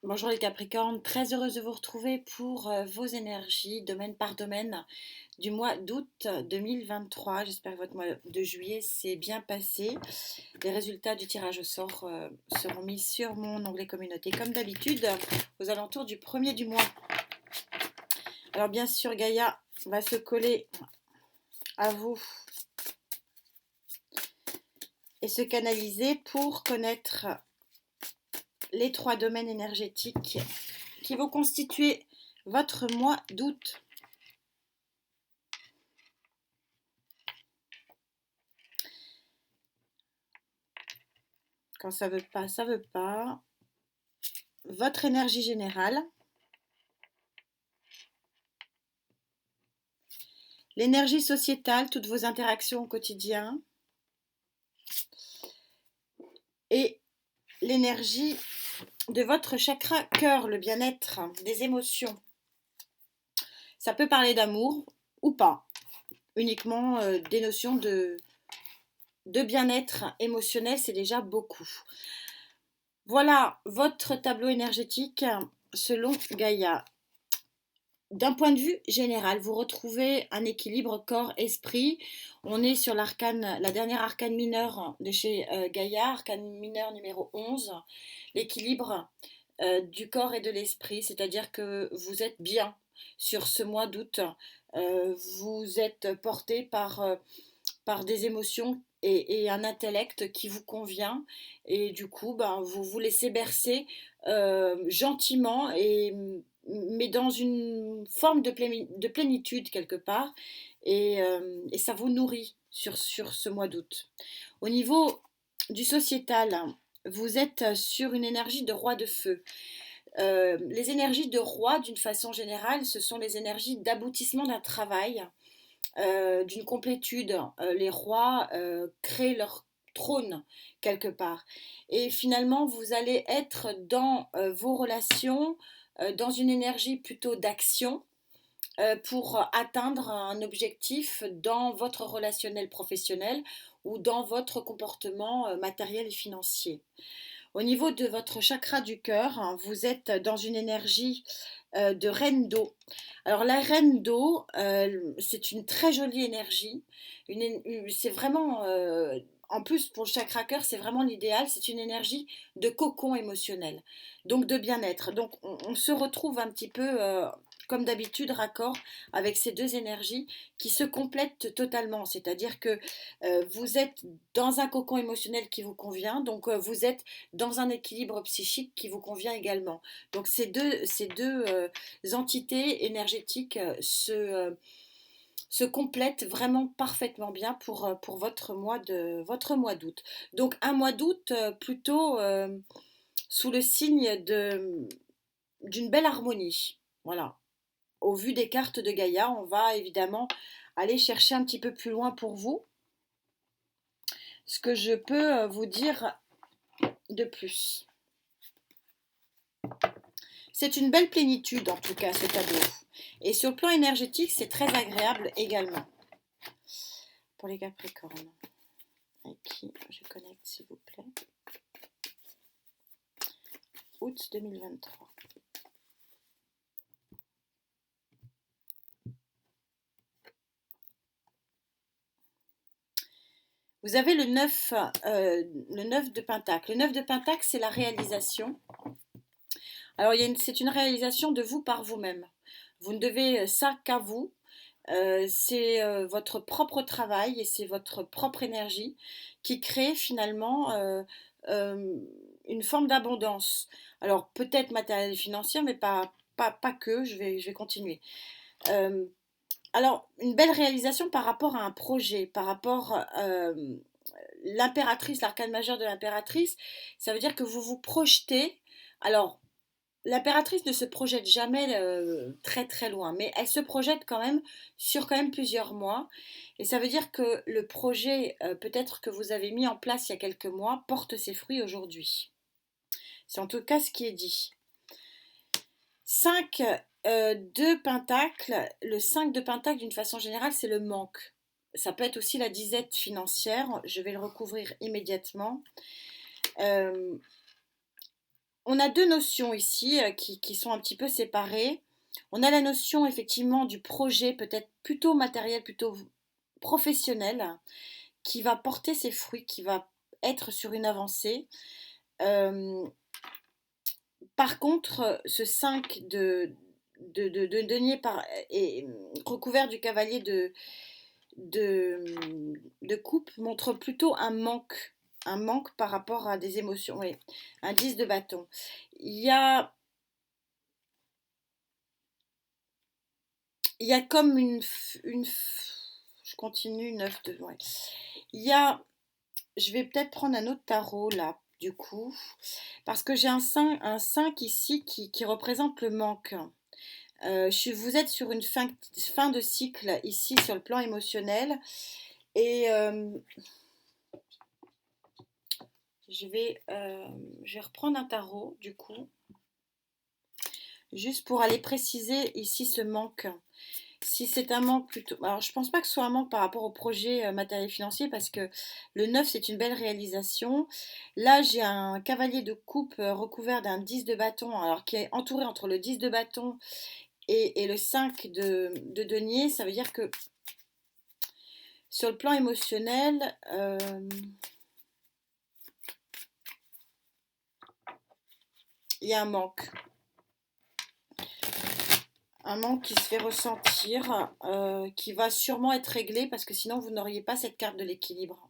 Bonjour les Capricornes, très heureuse de vous retrouver pour vos énergies, domaine par domaine, du mois d'août 2023. J'espère que votre mois de juillet s'est bien passé. Les résultats du tirage au sort seront mis sur mon onglet communauté, comme d'habitude, aux alentours du premier du mois. Alors bien sûr, Gaïa va se coller à vous et se canaliser pour connaître les 3 domaines énergétiques qui vont constituer votre mois d'août. Quand ça veut pas, ça veut pas. Votre énergie générale, l'énergie sociétale, toutes vos interactions au quotidien, et l'énergie de votre chakra cœur, le bien-être, des émotions. Ça peut parler d'amour ou pas, uniquement des notions de bien-être émotionnel, c'est déjà beaucoup. Voilà votre tableau énergétique selon Gaïa. D'un point de vue général, vous retrouvez un équilibre corps-esprit. On est sur l'arcane, la dernière arcane mineure de chez Gaïa, arcane mineure numéro 11, l'équilibre du corps et de l'esprit, c'est-à-dire que vous êtes bien sur ce mois d'août. Vous êtes porté par des émotions et un intellect qui vous convient et du coup ben, vous vous laissez bercer gentiment mais dans une forme de plénitude quelque part et ça vous nourrit sur ce mois d'août. Au niveau du sociétal, vous êtes sur une énergie de roi de feu. Les énergies de roi, d'une façon générale, ce sont les énergies d'aboutissement d'un travail, d'une complétude. Les rois créent leur trône quelque part. Et finalement, vous allez être dans vos relations, dans une énergie plutôt d'action pour atteindre un objectif dans votre relationnel professionnel ou dans votre comportement matériel et financier. Au niveau de votre chakra du cœur, hein, vous êtes dans une énergie de reine d'eau. Alors la reine d'eau, c'est une très jolie énergie. C'est vraiment, en plus pour le chakra cœur, c'est vraiment l'idéal. C'est une énergie de cocon émotionnel, donc de bien-être. Donc on se retrouve un petit peu comme d'habitude raccord avec ces deux énergies qui se complètent totalement. C'est-à-dire que vous êtes dans un cocon émotionnel qui vous convient, donc vous êtes dans un équilibre psychique qui vous convient également. Donc ces deux entités énergétiques se complètent vraiment parfaitement bien pour votre mois d'août. Donc un mois d'août plutôt sous le signe d'une belle harmonie. Voilà. Au vu des cartes de Gaïa, on va évidemment aller chercher un petit peu plus loin pour vous. Ce que je peux vous dire de plus. C'est une belle plénitude en tout cas ce tableau. Et sur le plan énergétique, c'est très agréable également. Pour les Capricornes, avec qui je connecte s'il vous plaît. Août 2023. Vous avez le 9 de Pentacle. Le 9 de Pentacle, c'est la réalisation. Alors, c'est une réalisation de vous par vous-même. Vous ne devez ça qu'à vous. C'est votre propre travail et c'est votre propre énergie qui crée finalement euh, une forme d'abondance. Alors peut-être matérielle et financière, mais pas que, je vais continuer. Euh, alors une belle réalisation par rapport à un projet, par rapport l'impératrice, l'arcane majeur de l'impératrice, ça veut dire que vous vous projetez. Alors l'impératrice ne se projette jamais très très loin, mais elle se projette quand même sur quand même plusieurs mois. Et ça veut dire que le projet, peut-être que vous avez mis en place il y a quelques mois, porte ses fruits aujourd'hui. C'est en tout cas ce qui est dit. 5 de Pentacle. Le 5 de Pentacle, d'une façon générale, c'est le manque. Ça peut être aussi la disette financière. Je vais le recouvrir immédiatement. Euh, on a deux notions ici qui sont un petit peu séparées. On a la notion effectivement du projet, peut-être plutôt matériel, plutôt professionnel, qui va porter ses fruits, qui va être sur une avancée. Euh, Par contre, ce 5 de denier est recouvert du cavalier de, de coupe montre plutôt un manque par rapport à des émotions, oui, un 10 de bâton. Il y a, il y a comme je continue, 9 de, ouais. Il y a, je vais peut-être prendre un autre tarot là, du coup, parce que j'ai un 5 ici qui représente le manque. Vous êtes sur une fin de cycle ici sur le plan émotionnel et je vais reprendre un tarot du coup, juste pour aller préciser ici ce manque. Si c'est un manque plutôt... Alors je pense pas que ce soit un manque par rapport au projet matériel financier parce que le 9 c'est une belle réalisation. Là j'ai un cavalier de coupe recouvert d'un 10 de bâton, alors qui est entouré entre le 10 de bâton et le 5 de denier. Ça veut dire que sur le plan émotionnel, il y a un manque. Un manque qui se fait ressentir, qui va sûrement être réglé parce que sinon vous n'auriez pas cette carte de l'équilibre.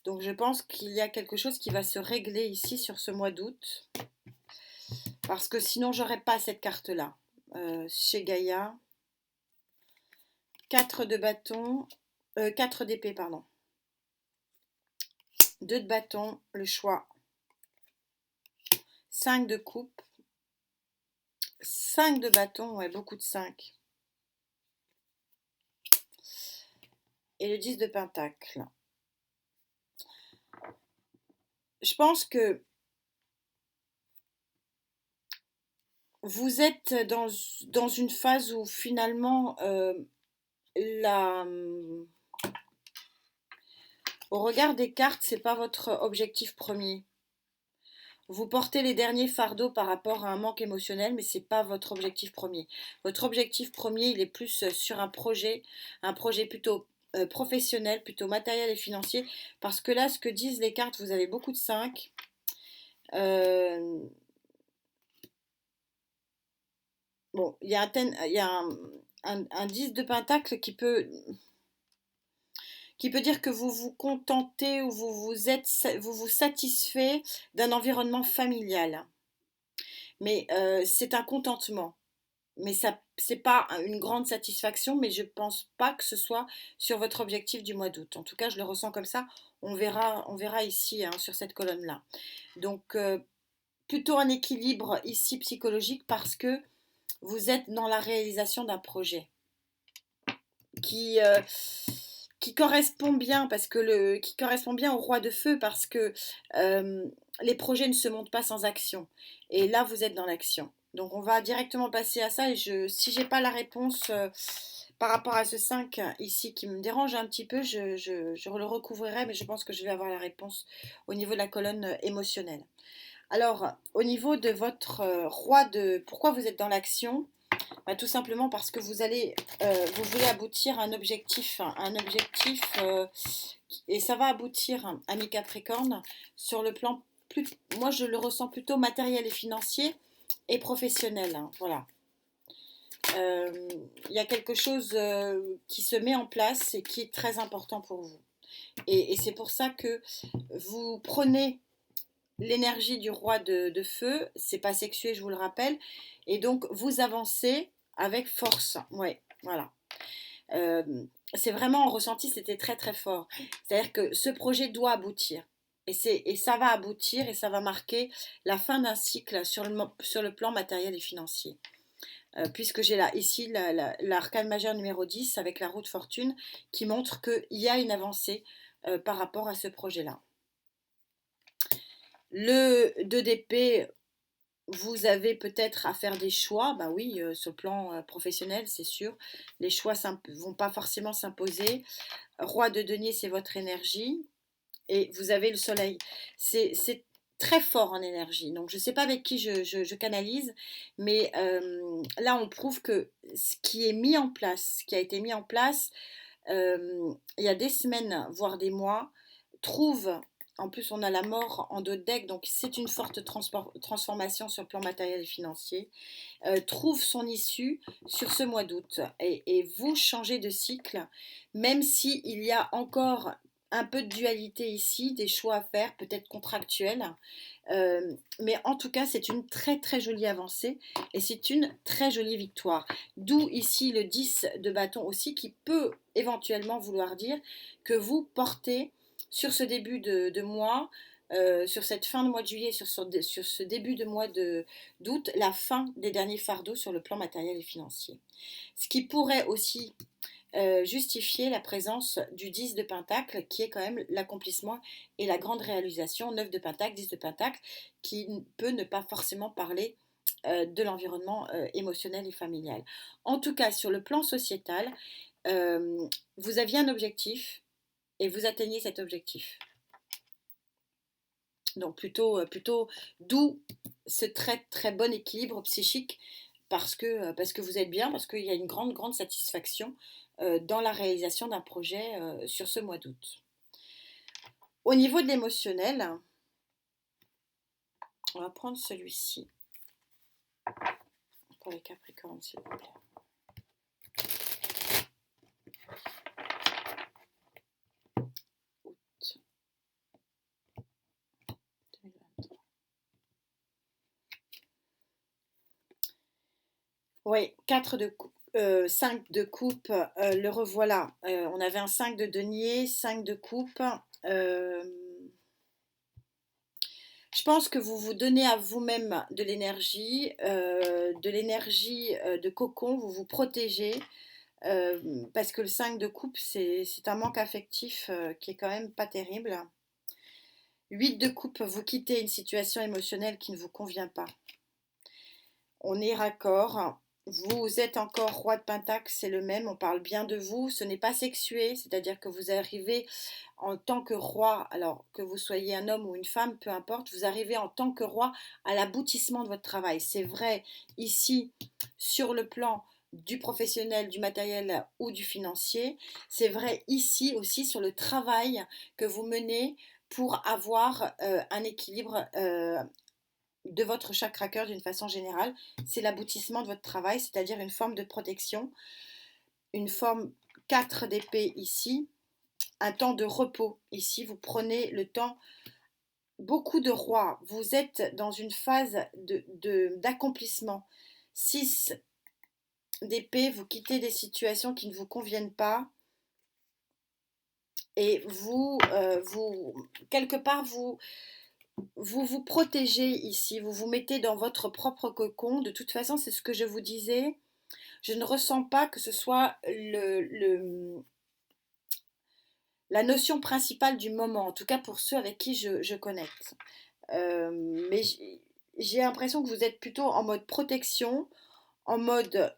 Donc je pense qu'il y a quelque chose qui va se régler ici sur ce mois d'août. Parce que sinon j'aurais pas cette carte-là. Chez Gaïa. 4 de bâton. 4 d'épée, pardon. 2 de bâton, le choix. 5 de coupe. 5 de bâton, ouais, beaucoup de 5. Et le 10 de pentacle. Je pense que vous êtes dans une phase où finalement, au regard des cartes, c'est pas votre objectif premier. Vous portez les derniers fardeaux par rapport à un manque émotionnel, mais c'est pas votre objectif premier. Votre objectif premier, il est plus sur un projet plutôt professionnel, plutôt matériel et financier, parce que là, ce que disent les cartes, vous avez beaucoup de 5. Bon, il y a un 10 de pentacle qui peut dire que vous vous contentez ou vous vous satisfait d'un environnement familial. Mais c'est un contentement. Mais ça, c'est pas une grande satisfaction, mais je pense pas que ce soit sur votre objectif du mois d'août. En tout cas, je le ressens comme ça. On verra ici hein, sur cette colonne-là. Donc, plutôt un équilibre ici psychologique parce que vous êtes dans la réalisation d'un projet qui, euh, qui correspond bien qui correspond bien au roi de feu parce que euh, les projets ne se montent pas sans action. Et là, vous êtes dans l'action. Donc, on va directement passer à ça. Et si j'ai pas la réponse par rapport à ce 5 ici qui me dérange un petit peu, je le recouvrirai, mais je pense que je vais avoir la réponse au niveau de la colonne émotionnelle. Alors, au niveau de votre roi de... Pourquoi vous êtes dans l'action? Bah, tout simplement parce que vous voulez aboutir à un objectif et ça va aboutir, hein, ami Capricorne, sur le plan moi je le ressens plutôt matériel et financier et professionnel, hein, voilà. Il y a quelque chose qui se met en place et qui est très important pour vous. Et c'est pour ça que vous prenez l'énergie du roi de feu, c'est pas sexué, je vous le rappelle, et donc vous avancez avec force. Ouais, voilà. Euh, c'est vraiment en ressenti, c'était très très fort. C'est-à-dire que ce projet doit aboutir. Et ça va aboutir et ça va marquer la fin d'un cycle sur le plan matériel et financier. Puisque j'ai là ici l'arcane majeur numéro 10 avec la roue de fortune qui montre qu'il y a une avancée par rapport à ce projet-là. Le 2 d'épée, vous avez peut-être à faire des choix, bah oui, sur le plan professionnel, c'est sûr. Les choix ne vont pas forcément s'imposer. Roi de denier, c'est votre énergie. Et vous avez le soleil. C'est très fort en énergie. Donc je ne sais pas avec qui je canalise, mais là on prouve que ce qui est mis en place, ce qui a été mis en place il y a des semaines, voire des mois, trouve, en plus on a la mort en dos de deck, donc c'est une forte transformation sur le plan matériel et financier, trouve son issue sur ce mois d'août. Et vous changez de cycle, même s'il y a encore un peu de dualité ici, des choix à faire, peut-être contractuels. Mais en tout cas, c'est une très très jolie avancée et c'est une très jolie victoire. D'où ici le 10 de bâton aussi qui peut éventuellement vouloir dire que vous portez sur ce début de mois, sur cette fin de mois de juillet, sur ce début de mois d'août, la fin des derniers fardeaux sur le plan matériel et financier. Ce qui pourrait aussi justifier la présence du 10 de Pentacle, qui est quand même l'accomplissement et la grande réalisation, 9 de Pentacle, 10 de Pentacle, qui peut ne pas forcément parler de l'environnement émotionnel et familial. En tout cas, sur le plan sociétal, vous aviez un objectif et vous atteignez cet objectif. Donc plutôt d'où ce très très bon équilibre psychique parce que vous êtes bien, parce qu'il y a une grande satisfaction dans la réalisation d'un projet sur ce mois d'août. Au niveau de l'émotionnel, on va prendre celui-ci pour les Capricornes, s'il vous plaît. Août 2023. Oui, 5 de coupe, le revoilà. On avait un 5 de denier, 5 de coupe. Je pense que vous vous donnez à vous-même de l'énergie de cocon, vous vous protégez, parce que le 5 de coupe, c'est un manque affectif qui est quand même pas terrible. 8 de coupe, vous quittez une situation émotionnelle qui ne vous convient pas. On est raccord. Vous êtes encore roi de Pentacle, c'est le même, on parle bien de vous, ce n'est pas sexué, c'est-à-dire que vous arrivez en tant que roi, alors que vous soyez un homme ou une femme, peu importe, vous arrivez en tant que roi à l'aboutissement de votre travail. C'est vrai ici sur le plan du professionnel, du matériel ou du financier, c'est vrai ici aussi sur le travail que vous menez pour avoir un équilibre de votre chakra cœur d'une façon générale. C'est l'aboutissement de votre travail, c'est-à-dire une forme de protection, une forme 4 d'épée ici, un temps de repos ici, vous prenez le temps, beaucoup de rois, vous êtes dans une phase d'accomplissement. 6 d'épée, vous quittez des situations qui ne vous conviennent pas et quelque part, vous protégez ici, vous vous mettez dans votre propre cocon. De toute façon, c'est ce que je vous disais. Je ne ressens pas que ce soit la notion principale du moment, en tout cas pour ceux avec qui je connecte. Mais j'ai l'impression que vous êtes plutôt en mode protection, en mode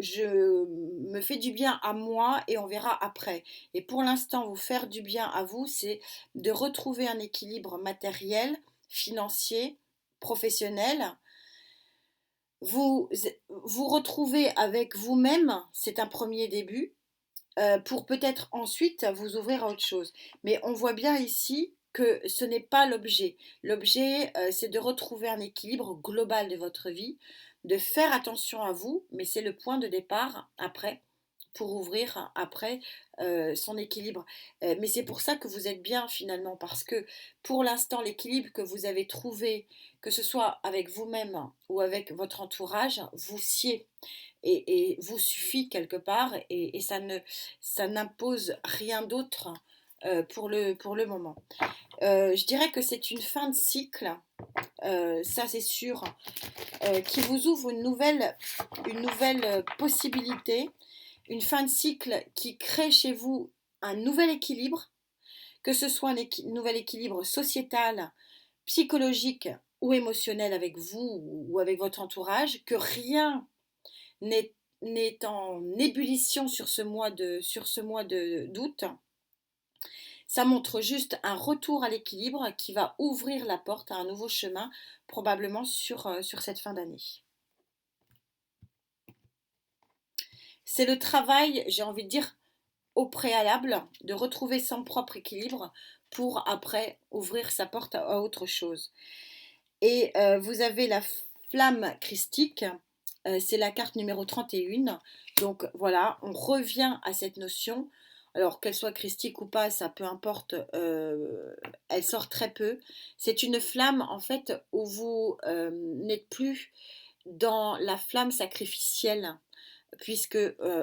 je me fais du bien à moi et on verra après. Et pour l'instant, vous faire du bien à vous, c'est de retrouver un équilibre matériel, financier, professionnel. Vous vous retrouvez avec vous-même, c'est un premier début, pour peut-être ensuite vous ouvrir à autre chose. Mais on voit bien ici que ce n'est pas l'objet. L'objet, c'est de retrouver un équilibre global de votre vie, de faire attention à vous, mais c'est le point de départ après pour ouvrir après son équilibre. Mais c'est pour ça que vous êtes bien finalement, parce que pour l'instant, l'équilibre que vous avez trouvé, que ce soit avec vous-même ou avec votre entourage, vous sied et vous suffit quelque part et ça n'impose rien d'autre pour le moment. Je dirais que c'est une fin de cycle, ça c'est sûr, qui vous ouvre une nouvelle possibilité, une fin de cycle qui crée chez vous un nouvel équilibre, que ce soit un nouvel équilibre sociétal, psychologique ou émotionnel avec vous ou avec votre entourage, que rien n'est en ébullition sur ce mois d'août, Ça montre juste un retour à l'équilibre qui va ouvrir la porte à un nouveau chemin, probablement sur cette fin d'année. C'est le travail, j'ai envie de dire, au préalable, de retrouver son propre équilibre pour après ouvrir sa porte à autre chose. Et vous avez la flamme christique, c'est la carte numéro 31. Donc voilà, on revient à cette notion. Alors qu'elle soit christique ou pas, ça peu importe, elle sort très peu. C'est une flamme en fait où vous n'êtes plus dans la flamme sacrificielle, puisque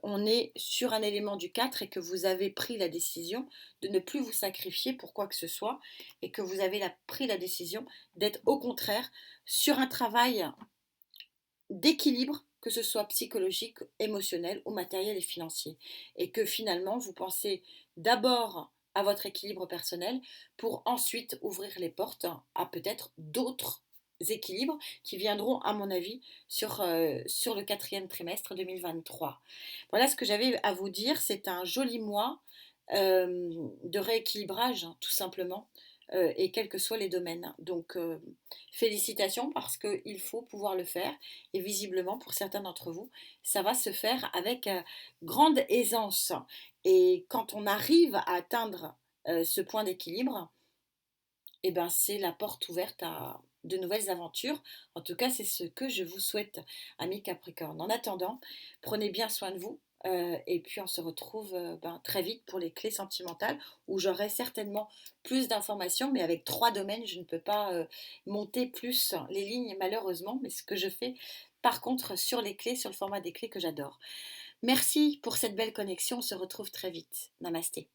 on est sur un élément du 4 et que vous avez pris la décision de ne plus vous sacrifier pour quoi que ce soit et que vous avez pris la décision d'être au contraire sur un travail d'équilibre, que ce soit psychologique, émotionnel ou matériel et financier. Et que finalement, vous pensez d'abord à votre équilibre personnel pour ensuite ouvrir les portes à peut-être d'autres équilibres qui viendront, à mon avis, sur le quatrième trimestre 2023. Voilà ce que j'avais à vous dire. C'est un joli mois de rééquilibrage, tout simplement, et quels que soient les domaines. Donc, félicitations parce qu'il faut pouvoir le faire. Et visiblement, pour certains d'entre vous, ça va se faire avec grande aisance. Et quand on arrive à atteindre ce point d'équilibre, eh ben, c'est la porte ouverte à de nouvelles aventures. En tout cas, c'est ce que je vous souhaite, amis Capricorne. En attendant, prenez bien soin de vous. Et puis on se retrouve très vite pour les clés sentimentales où j'aurai certainement plus d'informations, mais avec 3 domaines, je ne peux pas monter plus les lignes malheureusement, mais ce que je fais par contre sur les clés, sur le format des clés que j'adore. Merci pour cette belle connexion, on se retrouve très vite. Namasté.